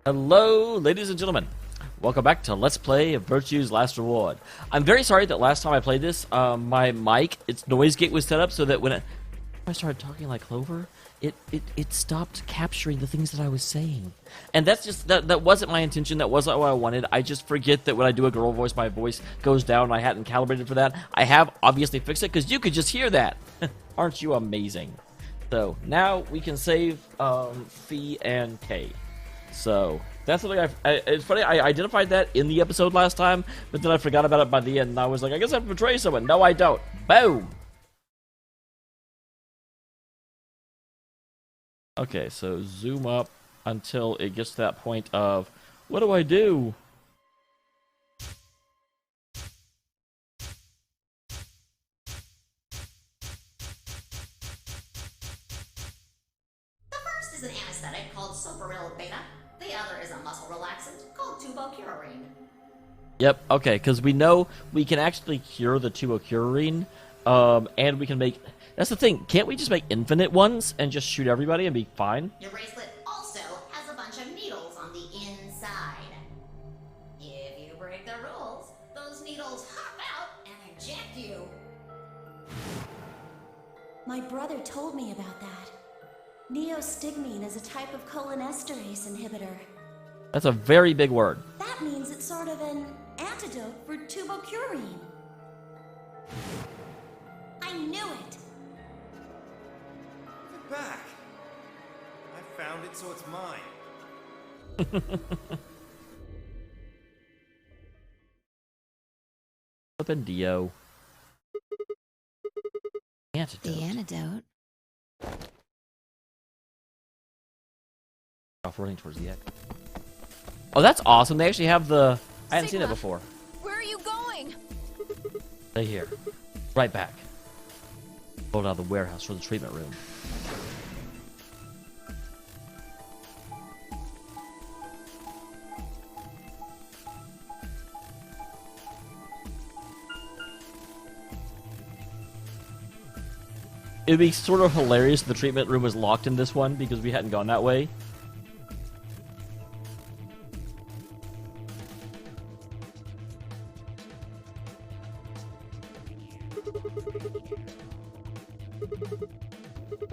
Hello, ladies and gentlemen. Welcome back to Let's Play Virtue's Last Reward. I'm very sorry that last time I played this, my mic, its noise gate was set up so that when I started talking like Clover, it stopped capturing the things that I was saying. And that's just, that wasn't my intention, that wasn't what I wanted. I just forget that when I do a girl voice, my voice goes down, and I hadn't calibrated for that. I have obviously fixed it, because you could just hear that. Aren't you amazing? So, now we can save, Fee and K. So, that's something it's funny, I identified that in the episode last time, but then I forgot about it by the end, and I was like, I guess I have to betray someone. No, I don't. Boom! Okay, so zoom up until it gets to that point of, what do I do? The first is an anesthetic called sopril beta. The other is a muscle relaxant called tubocurarine. Yep, okay, because we know we can actually cure the tubocurarine, and we can make... That's the thing, can't we just make infinite ones and just shoot everybody and be fine? Your bracelet also has a bunch of needles on the inside. If you break the rules, those needles hop out and inject you. My brother told me about that. Neostigmine is a type of cholinesterase inhibitor. That's a very big word. That means it's sort of an antidote for tubocurarine. I knew it! Give it back. I found it, so it's mine. Flippin' Dio. Antidote. The antidote. Off running towards the exit. Oh, that's awesome. They actually have the... I hadn't seen it before. Where are you going? Stay here. Right back. Pulled out of the warehouse for the treatment room. It'd be sort of hilarious if the treatment room was locked in this one because we hadn't gone that way.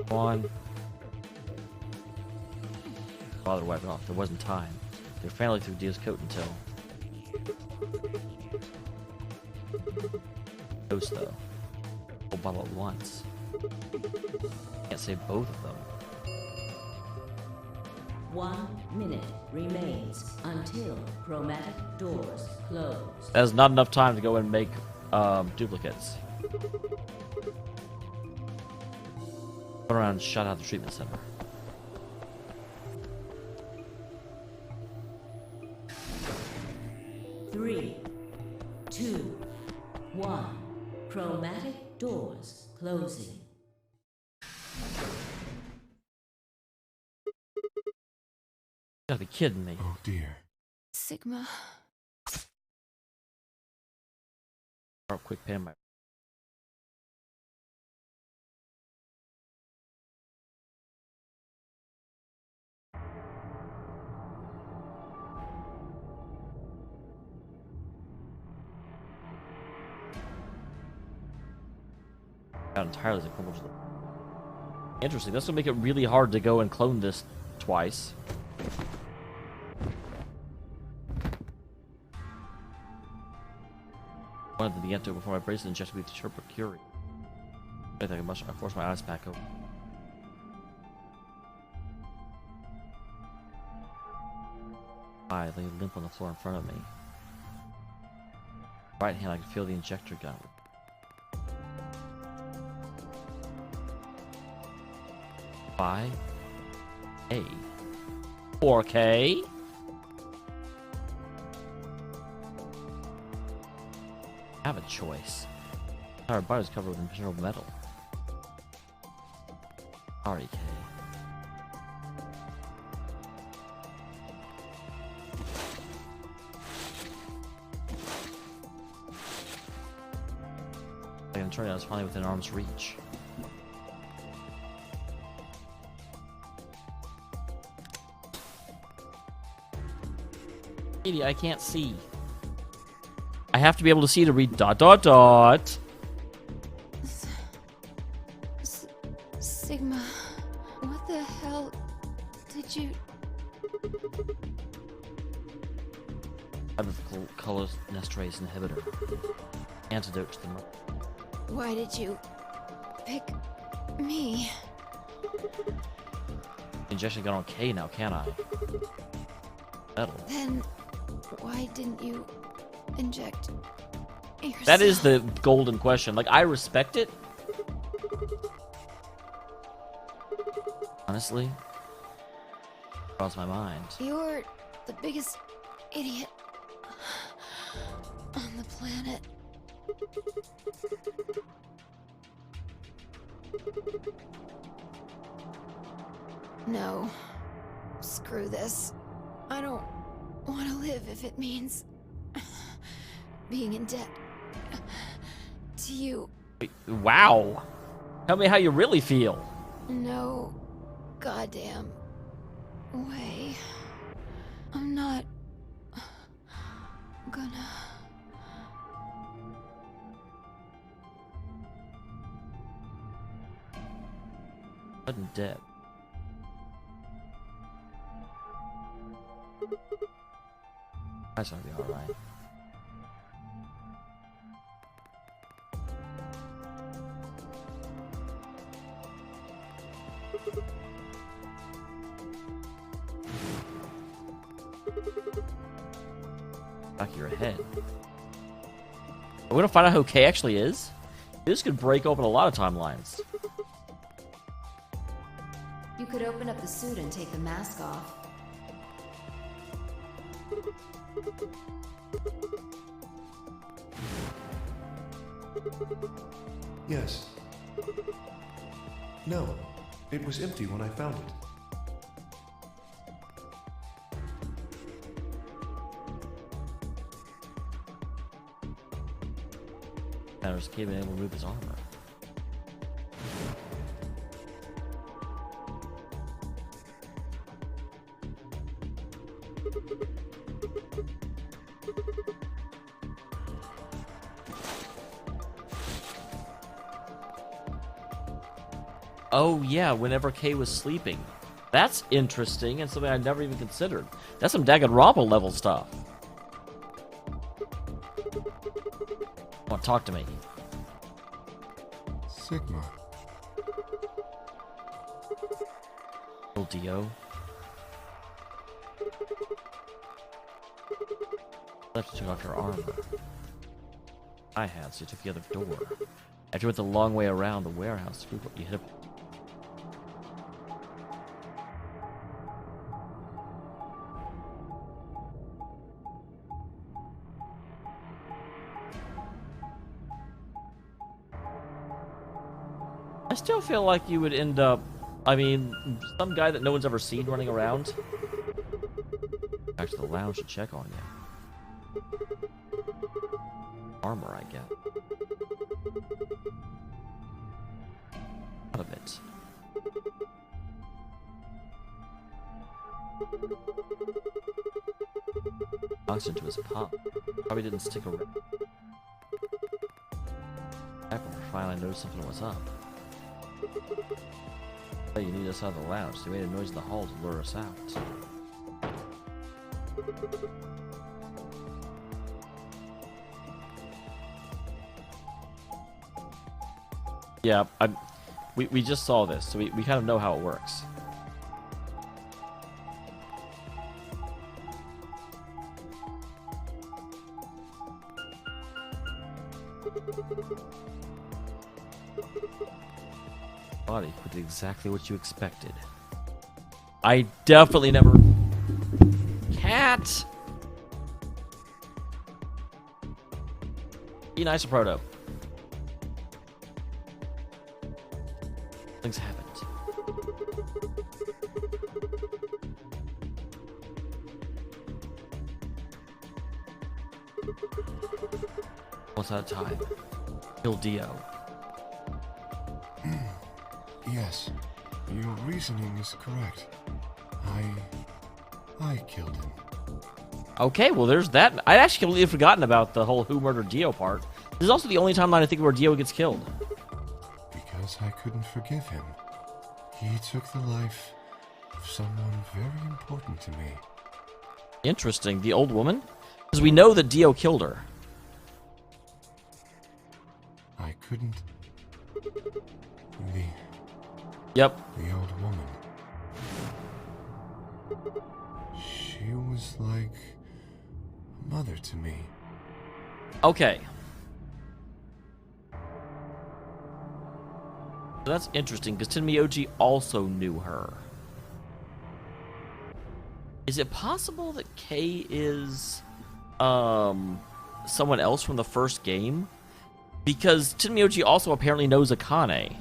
Come on. Father wiped it off. There wasn't time. They finally threw Dio's coat until... Dose, though. Whole bottle at once. Can't save both of them. 1 minute remains until chromatic doors close. That is not enough time to go and make duplicates. Run around and shut out the treatment center. Three, two, one. Chromatic doors closing. You gotta be kidding me. Oh dear. Sigma. Sharp, quick pan my... Not entirely as equivalent to the... Interesting. That's gonna make it really hard to go and clone this twice. I wanted the antidote before my bracelet injected me with Sherpa. I think I forced my eyes back open. I lay limp on the floor in front of me. Right hand, I could feel the injector gun. By A. 4K. Have a choice. Our body is covered with impermeable metal. Sorry, K. I can turn it out, it's finally within arm's reach. Katie, I can't see. I have to be able to see to read dot dot dot. Sigma, what the hell did you... Type of cholinesterase inhibitor. Antidote to the... Why did you pick me? Injection got on K now, can I? Metal. Then why didn't you inject yourself? That is the golden question. Like, I respect it. Honestly, crossed my mind. You're the biggest idiot on the planet. No. Screw this. I don't want to live if it means being in debt to you. Wait, wow. Tell me how you really feel. No goddamn way. I'm not gonna... Sudden death. That's gonna be alright. Back of your head. We're gonna find out who K actually is. This could break open a lot of timelines. You could open up the suit and take the mask off. Yes. No, it was empty when I found it. Thanos came in and remove his armor. Oh yeah, whenever Kay was sleeping. That's interesting and something I never even considered. That's some Danganronpa level stuff. Come on, talk to me. Sigma. Little Dio. Left took off your armor. I had, so you took the other door. After you went the long way around the warehouse, you hit a... I still feel like you would end up, I mean, some guy that no one's ever seen running around. Back to the lounge to check on you. Armor, I get. Out of it. Oxygen to his pump. Probably didn't stick around. Back when we finally noticed something was up. Hey, you need us out of the lounge. They made a noise in the hall to lure us out. Yeah, we just saw this, so we kind of know how it works. Body with exactly what you expected. I definitely never... Cat! Be nice to Proto. Things happened. What's out of time? Kill Dio. Yes, your reasoning is correct. I killed him. Okay, well, there's that. I'd actually completely forgotten about the whole who murdered Dio part. This is also the only timeline I think where Dio gets killed. Because I couldn't forgive him. He took the life of someone very important to me. Interesting. The old woman? Because we know that Dio killed her. I couldn't... Yep. The old woman. She was like a mother to me. Okay. So that's interesting, because Tenmyoji also knew her. Is it possible that Kay is someone else from the first game? Because Tenmyoji also apparently knows Akane.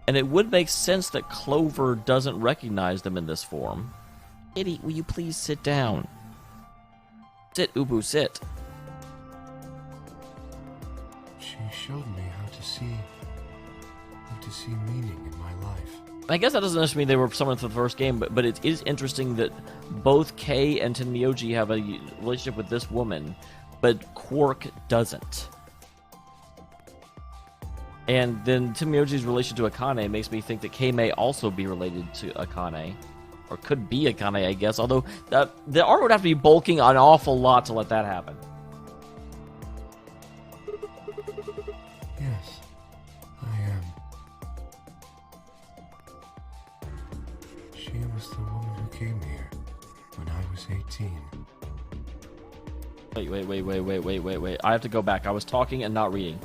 And it would make sense that Clover doesn't recognize them in this form. Kitty, will you please sit down? Sit, Ubu, sit. She showed me how to see meaning in my life. I guess that doesn't necessarily mean they were someone from the first game, but it is interesting that both Kay and Tenmyoji have a relationship with this woman, but Quark doesn't. And then Tenmyoji's relation to Akane makes me think that Kay may also be related to Akane. Or could be Akane, I guess, although the art would have to be bulking an awful lot to let that happen. Yes, I am. She was the woman who came here when I was 18. Wait. I have to go back. I was talking and not reading.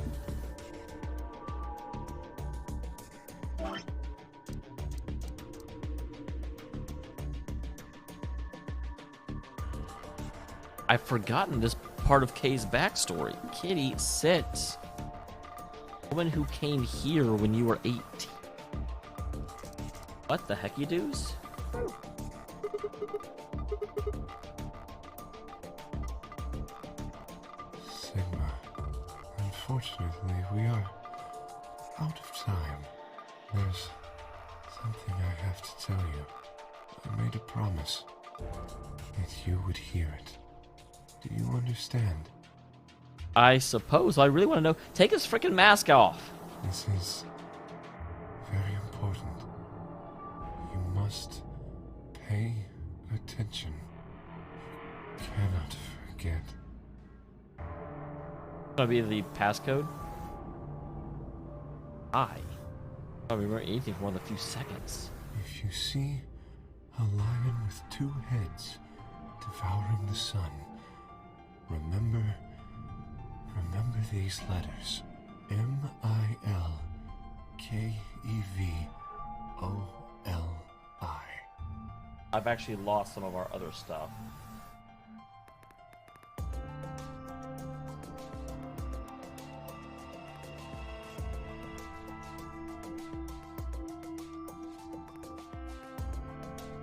I've forgotten this part of Kay's backstory. Kitty, sit. Woman who came here when you were 18. What the heck, you do's? Sigma, unfortunately, we are out of time. There's something I have to tell you. I made a promise that you would hear it. Do you understand? I suppose. I really want to know. Take his freaking mask off. This is very important. You must pay attention. You cannot forget. Gonna be the passcode. I don't remember anything for more than a few seconds. If you see a lion with two heads devouring the sun, remember these letters. M-I-L-K-E-V-O-L-I. I've actually lost some of our other stuff.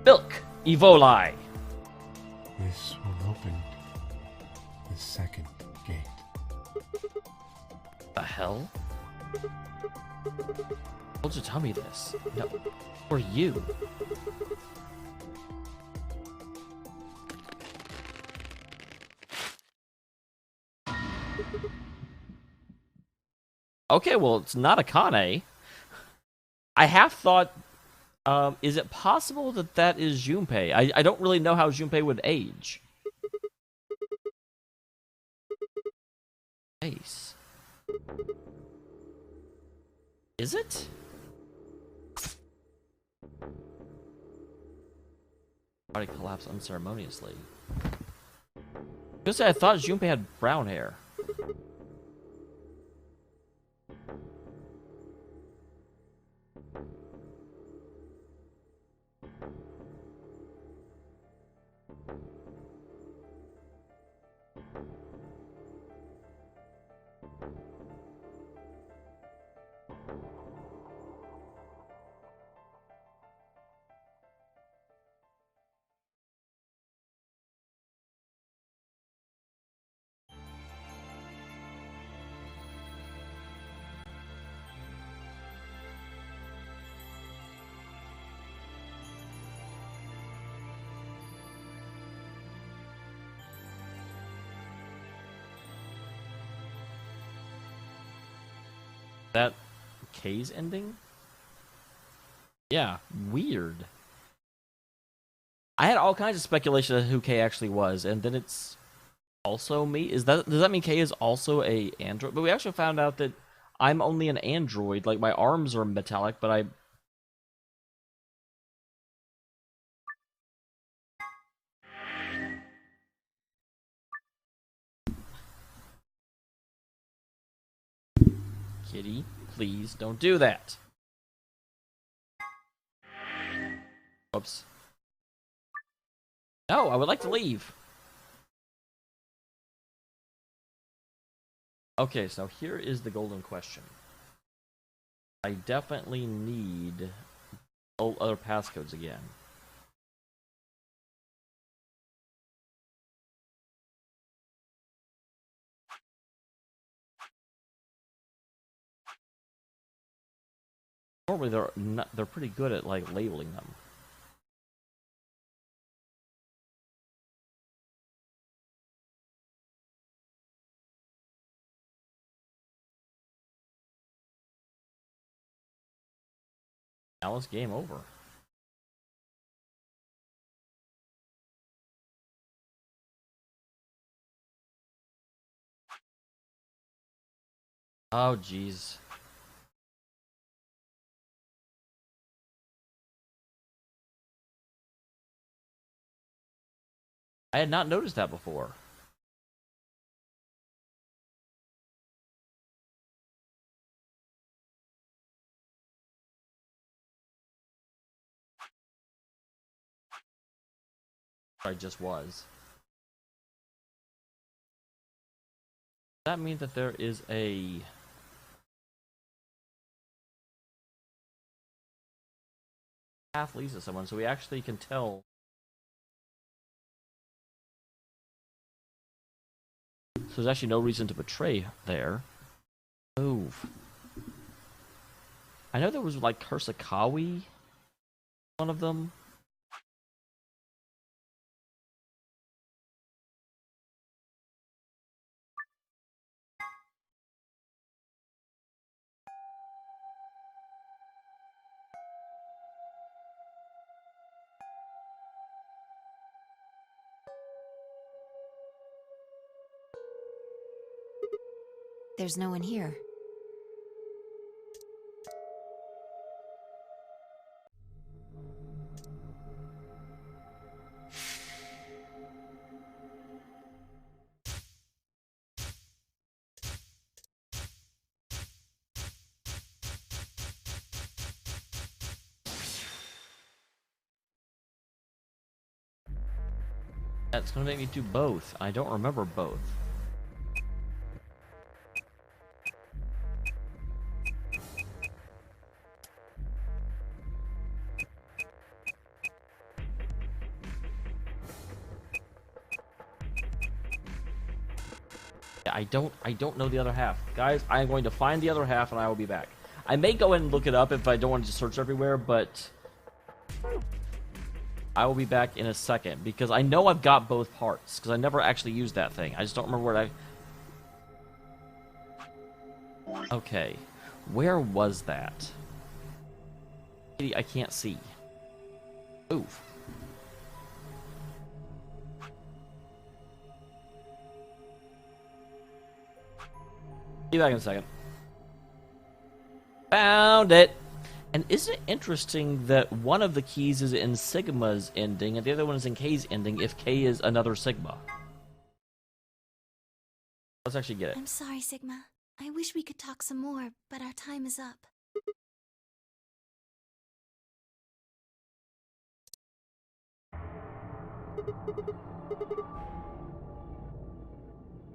Milk! Evoli! This will open the second gate. The hell? Told you to tell me this. No. Or you. Okay, well, it's not Akane. I half thought, is it possible that that is Junpei? I don't really know how Junpei would age. Face. Is it? Body collapsed unceremoniously. I thought Junpei had brown hair. That K's ending? Yeah, weird. I had all kinds of speculation of who K actually was, and then it's also me. Does that mean K is also a android? But we actually found out that I'm only an android. Like, my arms are metallic, but I... Kitty, please don't do that. Oops. No, I would like to leave. Okay, so here is the golden question. I definitely need other passcodes again. Normally they're pretty good at like labeling them. Now it's game over. Oh, jeez. I had not noticed that before. I just was. That means that there is a path leads to someone, so we actually can tell. So there's actually no reason to betray there. Move. I know there was like Kursakawi, one of them. There's no one here. That's gonna make me do both. I don't remember both. I don't know the other half. Guys, I am going to find the other half and I will be back. I may go in and look it up if I don't want to just search everywhere, but I will be back in a second because I know I've got both parts because I never actually used that thing. I just don't remember where Okay. Where was that? I can't see. Move. Be back in a second. Found it! And isn't it interesting that one of the keys is in Sigma's ending and the other one is in K's ending if K is another Sigma? Let's actually get it. I'm sorry, Sigma. I wish we could talk some more, but our time is up.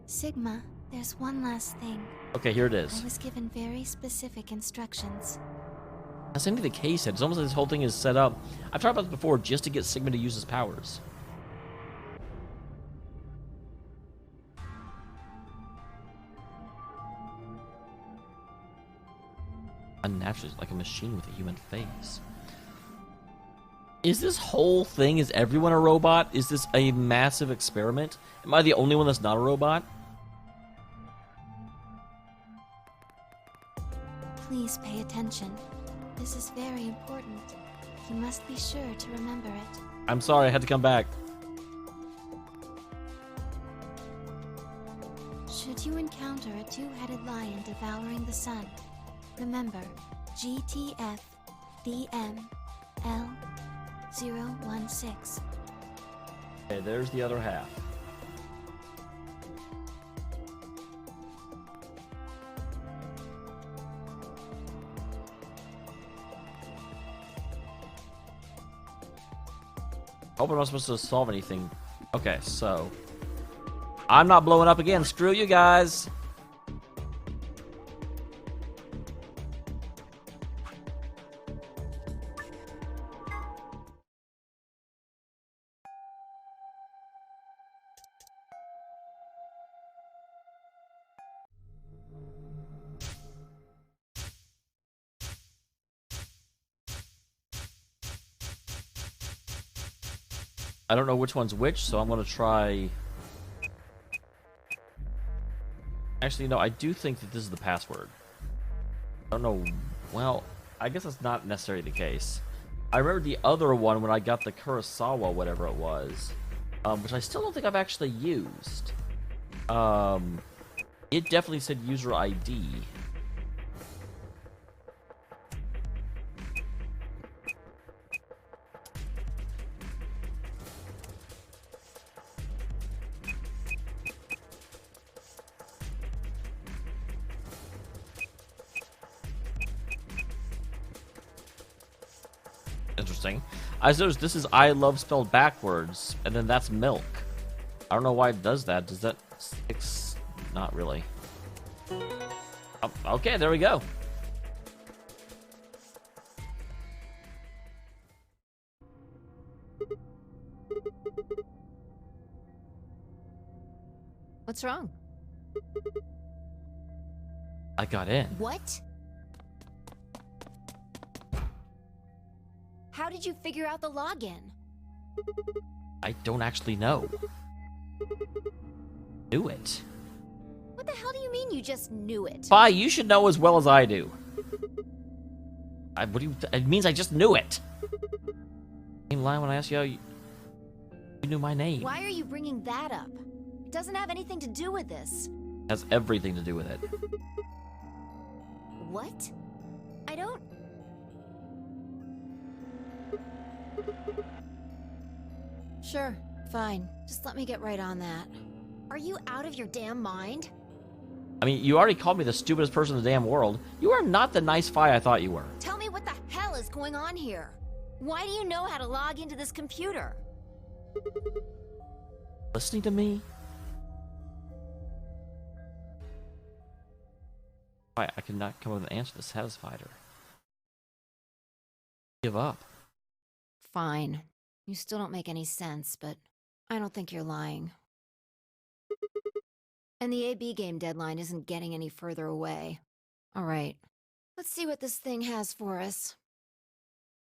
Sigma, there's one last thing. Okay, here it I is. was given very specific instructions. That's something the K said. It's almost like this whole thing is set up. I've talked about this before just to get Sigma to use his powers. Unnaturally, like a machine with a human face. Is this whole thing, is everyone a robot? Is this a massive experiment? Am I the only one that's not a robot? Please pay attention. This is very important. You must be sure to remember it. I'm sorry, I had to come back. Should you encounter a two-headed lion devouring the sun, remember GTF BML 016. Okay, there's the other half. Hope I'm not supposed to solve anything. Okay, so I'm not blowing up again. Screw you guys. I don't know which one's which, so I'm gonna try. Actually, no, I do think that this is the password. I don't know. Well, I guess that's not necessarily the case. I remember the other one when I got the Kurosawa, whatever it was, which I still don't think I've actually used. It definitely said user ID. Interesting. I suppose this is I love spelled backwards, and then that's milk. I don't know why it does that. Does that... Not really. Oh, okay, there we go. What's wrong? I got in. What? How did you figure out the login? I don't actually know. Knew it. What the hell do you mean you just knew it? Bye, you should know as well as I do. What do you... It means I just knew it. Same line when I asked you how you knew my name. Why are you bringing that up? It doesn't have anything to do with this. It has everything to do with it. What? I don't... Sure, fine. Just let me get right on that. Are you out of your damn mind? I mean, you already called me the stupidest person in the damn world. You are not the nice fi I thought you were. Tell me what the hell is going on here. Why do you know how to log into this computer? Listening to me? Why, I cannot come up with an answer that satisfied her. Give up. Fine. You still don't make any sense, but I don't think you're lying. And the AB game deadline isn't getting any further away. All right. Let's see what this thing has for us.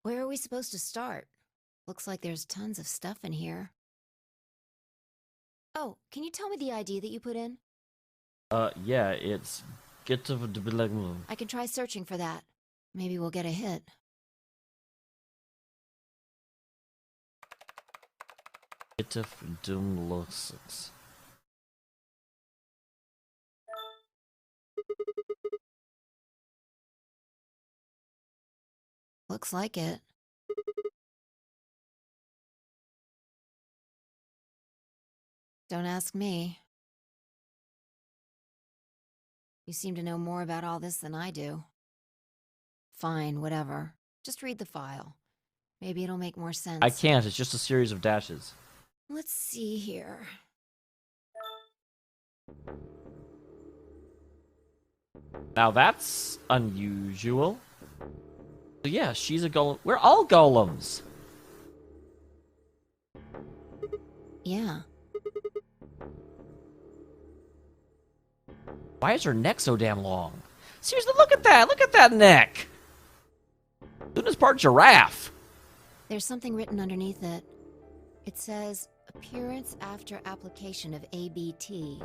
Where are we supposed to start? Looks like there's tons of stuff in here. Oh, can you tell me the ID that you put in? Yeah, it's... Get to... I can try searching for that. Maybe we'll get a hit. Get to... Looks like it. Don't ask me. You seem to know more about all this than I do. Fine, whatever. Just read the file. Maybe it'll make more sense. I can't, it's just a series of dashes. Let's see here. Now that's unusual. So yeah, she's a golem. We're all golems. Yeah. Why is her neck so damn long? Seriously, look at that! Look at that neck! Luna's part giraffe. There's something written underneath it. It says, appearance after application of ABT.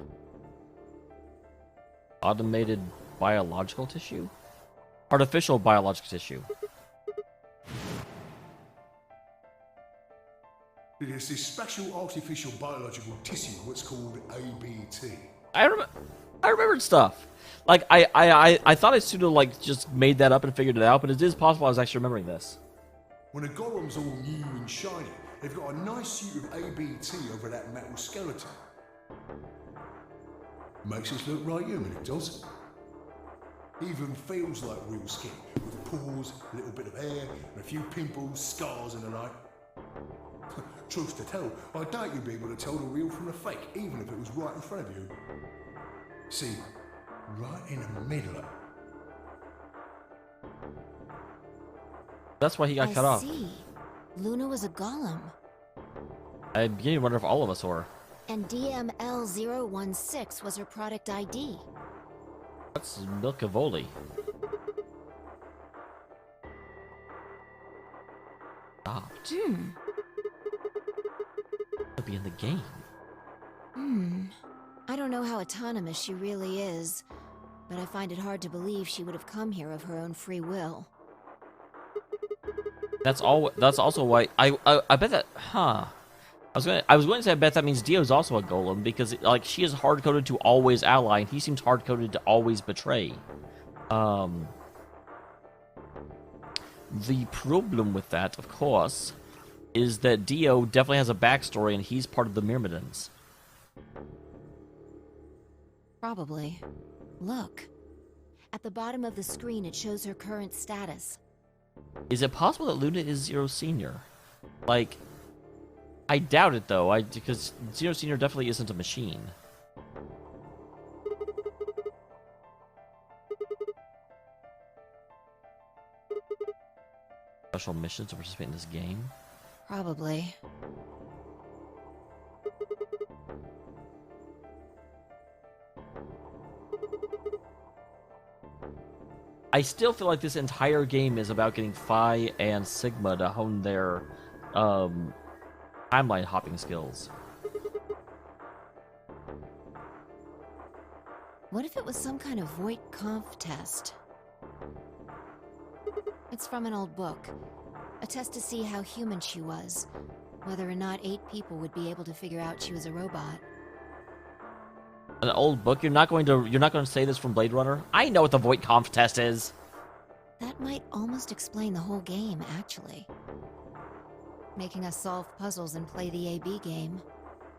Automated biological tissue? artificial biological tissue. There's this special artificial biological tissue, what's called ABT. I remembered stuff. Like I thought I sort of like just made that up and figured it out, but it is possible I was actually remembering this. When a golem's all new and shiny, they've got a nice suit of ABT over that metal skeleton. Makes us look right human, it does. Even feels like real skin, with pores, a little bit of hair, and a few pimples, scars and the like. Truth to tell, I doubt you'd be able to tell the real from the fake, even if it was right in front of you. See, right in the middle. That's why he got cut off. I see. Luna was a golem. I'm beginning to wonder if all of us were. And DML016 was her product ID. That's Milkavoli. Stopped. To be in the game. I don't know how autonomous she really is, but I find it hard to believe she would have come here of her own free will. That's all. That's also why I bet that. Huh. I was going to say I bet that means Dio's also a golem because like she is hard coded to always ally and he seems hard coded to always betray. The problem with that, of course, is that Dio definitely has a backstory and he's part of the Myrmidons. Probably. Look. At the bottom of the screen, it shows her current status. Is it possible that Luna is Zero Senior? Like, I doubt it though. Because Zero Senior definitely isn't a machine. Special missions to participate in this game? Probably. I still feel like this entire game is about getting Phi and Sigma to hone their timeline hopping skills. What if it was some kind of Voight-Kampff test? It's from an old book. A test to see how human she was. Whether or not 8 people would be able to figure out she was a robot. An old book? You're not going to say this from Blade Runner? I know what the Voight-Kampff test is. That might almost explain the whole game, actually. Making us solve puzzles and play the AB game.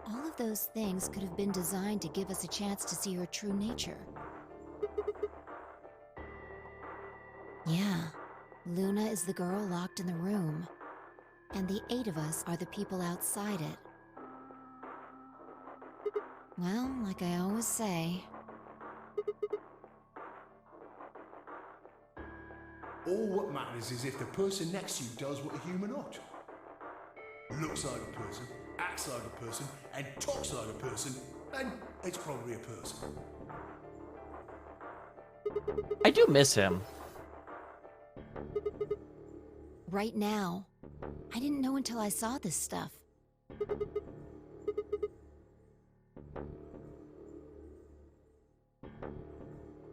All of those things could have been designed to give us a chance to see her true nature. Yeah, Luna is the girl locked in the room. And the 8 of us are the people outside it. Well, like I always say... All what matters is if the person next to you does what a human ought. Looks like a person, acts like a person, and talks like a person, then it's probably a person. I do miss him. Right now. I didn't know until I saw this stuff.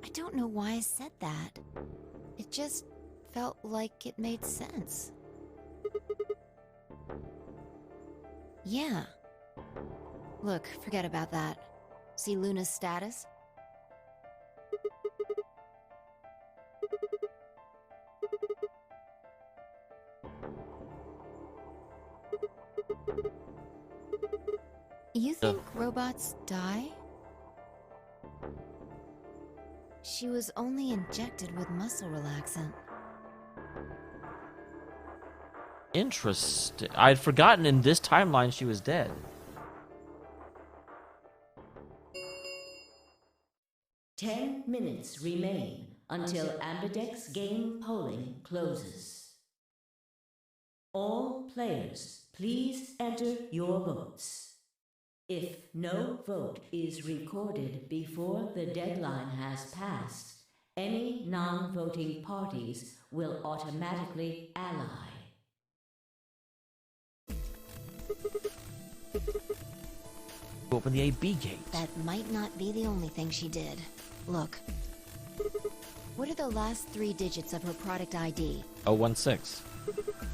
I don't know why I said that. It just felt like it made sense. Yeah. Look, forget about that. See Luna's status? You think robots die? She was only injected with muscle relaxant. Interesting. I'd forgotten in this timeline she was dead. 10 minutes remain until Ambidex game polling closes. All players, please enter your votes. If no vote is recorded before the deadline has passed, any non-voting parties will automatically ally. Open the AB gate. That might not be the only thing she did. Look. What are the last 3 digits of her product ID? 016.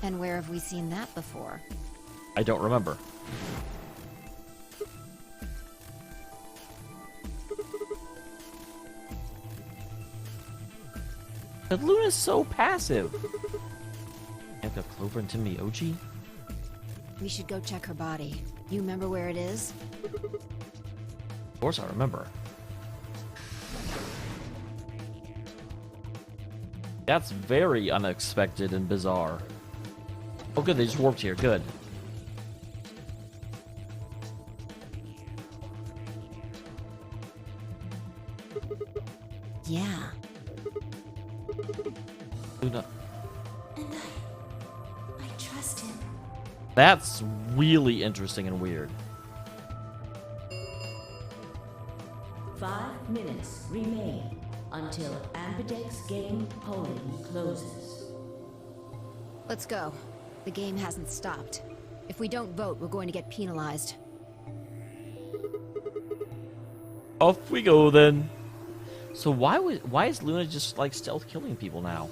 And where have we seen that before? I don't remember. But Luna's so passive. I've got Clover and Timmy Oji. We should go check her body. You remember where it is? Of course I remember. That's very unexpected and bizarre. Oh good, they just warped here, good. Yeah. Luna. And I trust him. That's really interesting and weird. 5 minutes remain until Ambidex game polling closes. Let's go. The game hasn't stopped. If we don't vote, we're going to get penalized. Off we go then. So why is Luna just like stealth killing people now?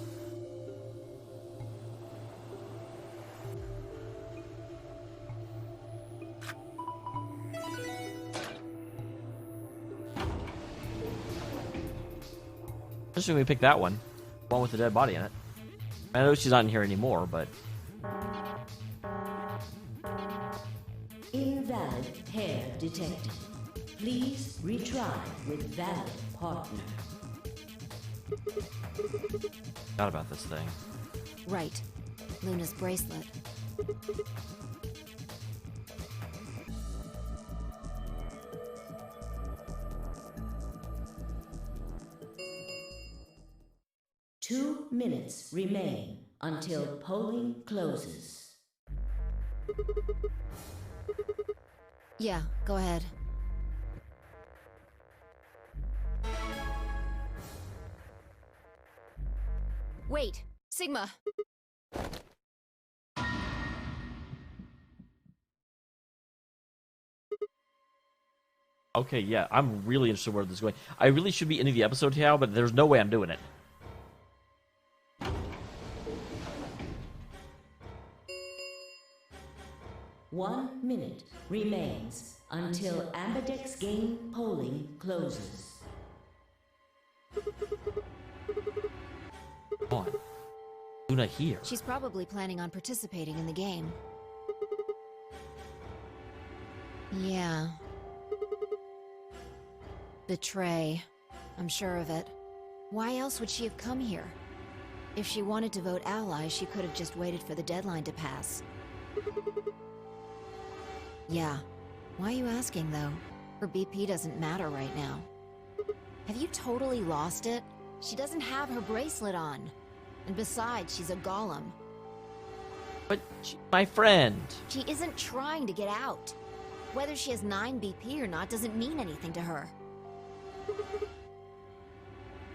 Especially when we pick that one with the dead body in it. I know she's not in here anymore, but Invalid pair detected. Please retry with valid partner. forgot about this thing. Right. Luna's bracelet. Two minutes remain until polling closes. Yeah, go ahead. Wait, Sigma. Okay, yeah, I'm really interested where this is going. I really should be ending the episode now, but there's no way I'm doing it. One minute remains until Ambidex game polling closes. Come on. Luna here. She's probably planning on participating in the game. Yeah. Betray. I'm sure of it. Why else would she have come here? If she wanted to vote ally, she could have just waited for the deadline to pass. Yeah. Why are you asking, though? Her BP doesn't matter right now. Have you totally lost it? She doesn't have her bracelet on. And besides, she's a golem. But she's my friend. She isn't trying to get out. Whether she has 9 BP or not doesn't mean anything to her.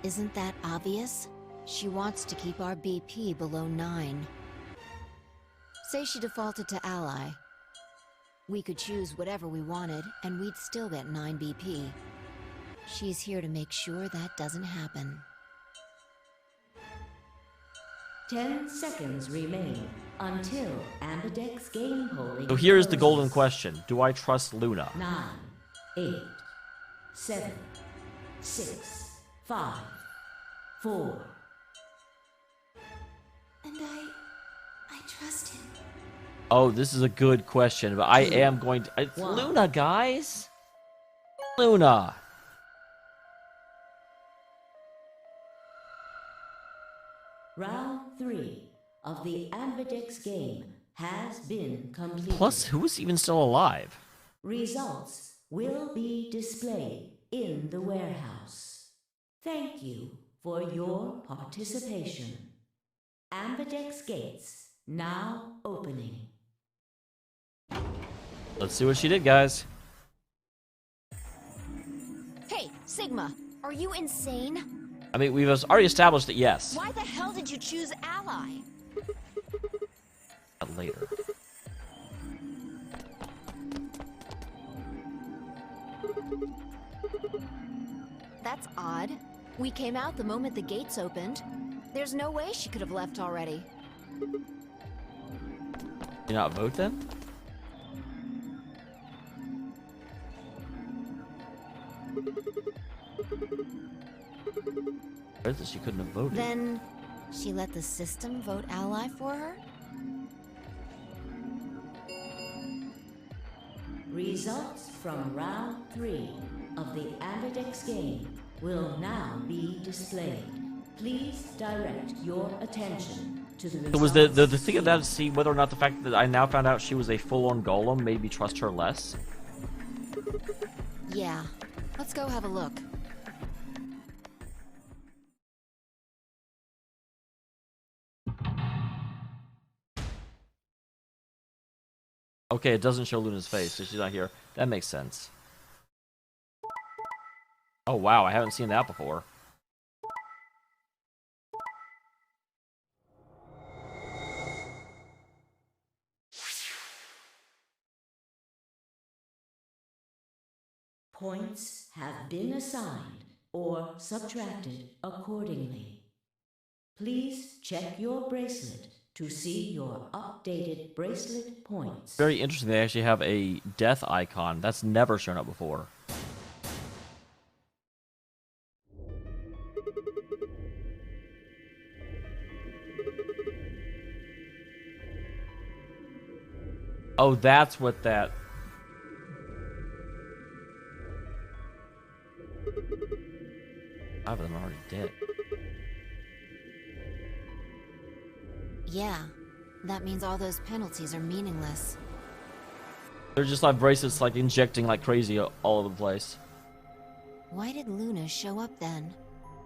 Isn't that obvious? She wants to keep our BP below 9. Say she defaulted to ally. We could choose whatever we wanted, and we'd still get 9 BP. She's here to make sure that doesn't happen. 10 seconds remain until Ambidex game polling. So here's the golden closes. question. Do I trust Luna? 9, 8, 7, 6, 5, 4. And I trust him. Oh, this is a good question, but I am going to... It's One. Luna, guys! Luna! Round 3 of the Ambidex game has been completed. Plus, who's even still alive? Results will be displayed in the warehouse. Thank you for your participation. Ambidex gates now opening. Let's see what she did, guys. Hey, Sigma! Are you insane? I mean, we've already established that yes. Why the hell did you choose ally? Later. That's odd. We came out the moment the gates opened. There's no way she could have left already. You not vote then? Or that she couldn't have voted. Then she let the system vote ally for her? Results from round 3 of the Ambidex game will now be displayed. Please direct your attention to the results. So was the thing of that to see whether or not the fact that I now found out she was a full-on golem made me trust her less? Yeah. Let's go have a look. Okay, it doesn't show Luna's face, so she's not here. That makes sense. Oh wow, I haven't seen that before. Points have been assigned or subtracted accordingly. Please check your bracelet to see your updated bracelet points. Very interesting, they actually have a death icon. That's never shown up before. Oh, that's what that... Five of them are already dead. Yeah. That means all those penalties are meaningless. They're just like bracelets, like injecting like crazy all over the place. Why did Luna show up then?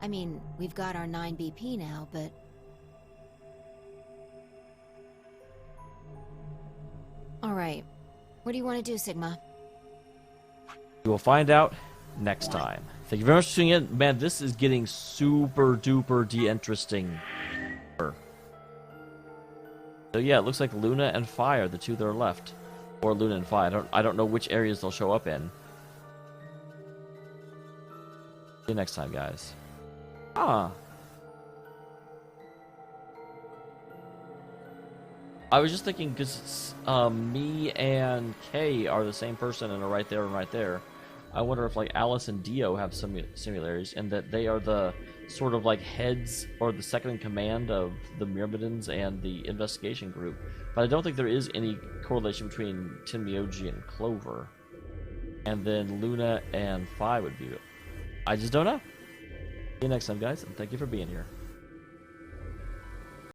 I mean, we've got our 9 BP now, but... Alright. What do you want to do, Sigma? We will find out next time. Thank you very much for tuning in. Man, this is getting super duper de-interesting. So yeah, it looks like Luna and Fi are the two that are left. Or Luna and Fi. I don't know which areas they'll show up in. See you next time, guys. Ah. I was just thinking, because me and Kay are the same person and are right there and right there. I wonder if like Alice and Dio have some similarities, and that they are the sort of like heads or the second in command of the Myrmidons and the investigation group. But I don't think there is any correlation between Tenmyoji and Clover. And then Luna and Fi would be. I just don't know. See you next time, guys, and thank you for being here.